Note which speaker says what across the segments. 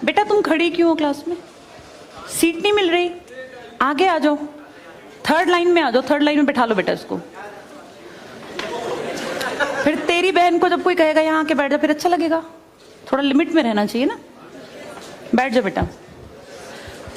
Speaker 1: बेटा तुम खड़ी क्यों हो क्लास में? सीट नहीं मिल रही, आगे आ जाओ, थर्ड लाइन में आ जाओ, थर्ड लाइन में बैठा लो बेटा इसको। फिर तेरी बहन को जब कोई कहेगा यहाँ आके बैठ जा, फिर अच्छा लगेगा? थोड़ा लिमिट में रहना चाहिए ना। बैठ जाओ बेटा।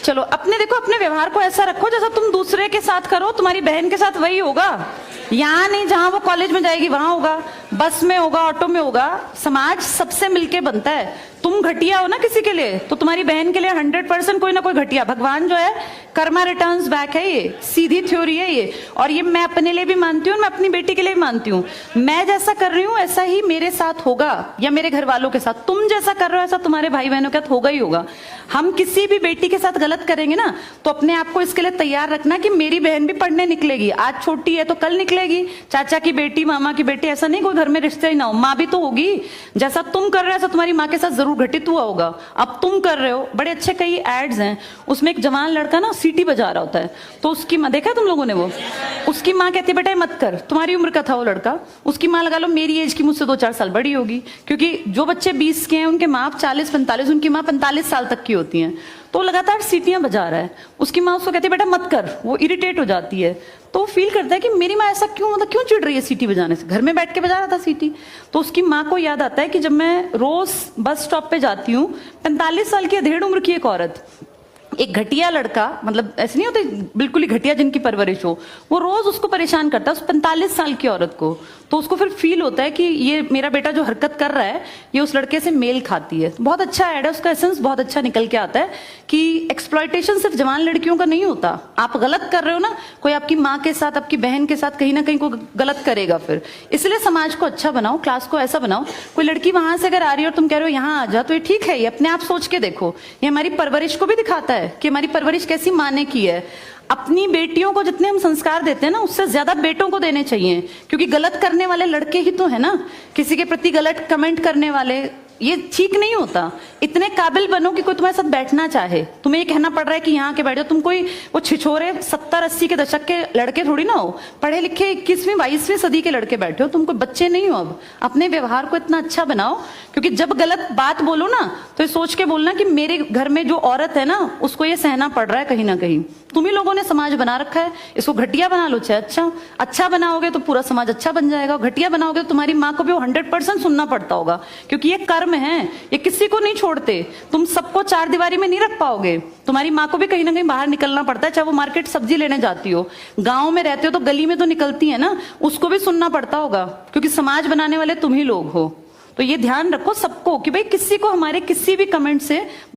Speaker 1: चलो अपने देखो, अपने व्यवहार को ऐसा रखो जैसा तुम दूसरे के साथ करो, तुम्हारी बहन के साथ वही होगा। यहाँ नहीं, जहां वो कॉलेज में जाएगी वहां होगा, बस में होगा, ऑटो में होगा। समाज सबसे मिलके बनता है। तुम घटिया हो ना किसी के लिए, तो तुम्हारी बहन के लिए 100% कोई ना कोई घटिया। भगवान जो है कर्मा रिटर्न्स बैक है, ये सीधी थ्योरी है ये। और ये मैं अपने लिए भी मानती हूँ, मैं अपनी बेटी के लिए भी मानती हूँ। मैं जैसा कर रही हूँ ऐसा ही मेरे साथ होगा, या मेरे घर वालों के साथ। तुम जैसा कर रहे हो ऐसा तुम्हारे भाई बहनों के साथ होगा ही होगा। हम किसी भी बेटी के साथ गलत करेंगे ना, तो अपने आप को इसके लिए तैयार रखना कि मेरी बहन भी पढ़ने निकलेगी। आज छोटी है तो कल निकलेगी। चाचा की बेटी, मामा की बेटी, ऐसा नहीं कोई घर में रिश्ते ही ना हो, माँ भी तो होगी। जैसा तुम कर रहे हो ऐसा तुम्हारी माँ के साथ जरूर घटित हुआ होगा। अब तुम कर रहे हो, बड़े अच्छे कई एड्स हैं, उसमें एक जवान लड़का ना सीटी बजा रहा होता है, तो उसकी माँ, देखा तुम लोगों ने वो, उसकी माँ कहती है बेटा ये मत कर। तुम्हारी उम्र का था वो लड़का, उसकी माँ लगा लो मेरी एज की मुझसे 2-4 साल बड़ी होगी, क्योंकि जो बच्चे 20 के हैं उनके माँ 40-45, उनकी माँ 45 साल तक की होती हैं। तो लगातार सीटियां बजा रहा है, उसकी माँ उसको कहती है बेटा मत कर, वो इरिटेट हो जाती है। तो वो फील करता है कि मेरी माँ ऐसा क्यों, मतलब क्यों चिढ़ रही है सीटी बजाने से, घर में बैठ के बजा रहा था सीटी। तो उसकी माँ को याद आता है कि जब मैं रोज बस स्टॉप पे जाती हूँ, 45 साल की अधेड़ उम्र की एक औरत, एक घटिया लड़का, मतलब ऐसे नहीं होते बिल्कुल ही घटिया जिनकी परवरिश हो, वो रोज उसको परेशान करता है, उस 45 साल की औरत को। तो उसको फिर फील होता है कि ये मेरा बेटा जो हरकत कर रहा है ये उस लड़के से मेल खाती है। बहुत अच्छा ऐड है, उसका एसेंस बहुत अच्छा निकल के आता है कि एक्सप्लॉयटेशन सिर्फ जवान लड़कियों का नहीं होता। आप गलत कर रहे हो ना, कोई आपकी माँ के साथ, आपकी बहन के साथ कहीं ना कहीं कोई गलत करेगा फिर। इसलिए समाज को अच्छा बनाओ, क्लास को ऐसा बनाओ, कोई लड़की वहां से अगर आ रही है और तुम कह रहे हो यहाँ आ जा, तो ये ठीक है, ये अपने आप सोच के देखो, ये हमारी परवरिश को भी दिखाता है कि हमारी परवरिश कैसी माँ ने की है। अपनी बेटियों को जितने हम संस्कार देते हैं ना, उससे ज्यादा बेटों को देने चाहिए, क्योंकि गलत करने वाले लड़के ही तो है ना, किसी के प्रति गलत कमेंट करने वाले। ये ठीक नहीं होता। इतने काबिल बनो कि कोई तुम्हारे साथ बैठना चाहे। तुम्हें ये कहना पड़ रहा है कि यहाँ के बैठ जाओ, तुम कोई वो छिछोरे 70-80 के दशक के लड़के थोड़ी ना हो, पढ़े लिखे 21वीं-22वीं सदी के लड़के बैठे हो, तुम कोई बच्चे नहीं हो। अब अपने व्यवहार को इतना अच्छा बनाओ, क्योंकि जब गलत बात बोलो ना तो ये सोच के बोलना कि मेरे घर में जो औरत है ना उसको ये सहना पड़ रहा है कहीं ना कहीं। तुम ही लोगों ने समाज बना रखा है, इसको घटिया बना लो चाहे अच्छा बनाओगे तो पूरा समाज अच्छा बन जाएगा। घटिया बनाओगे तो तुम्हारी माँ को भी 100% सुनना पड़ता होगा, क्योंकि ये कर्म है, ये किसी को नहीं छोड़ते। तुम सबको चार दीवारी में नहीं रख पाओगे, तुम्हारी माँ को भी कहीं ना कहीं बाहर निकलना पड़ता है, चाहे वो मार्केट सब्जी लेने जाती हो, गांव में रहते हो तो गली में तो निकलती है ना, उसको भी सुनना पड़ता होगा, क्योंकि समाज बनाने वाले तुम ही लोग हो। तो ये ध्यान रखो सबको कि भाई किसी को हमारे किसी भी कमेंट से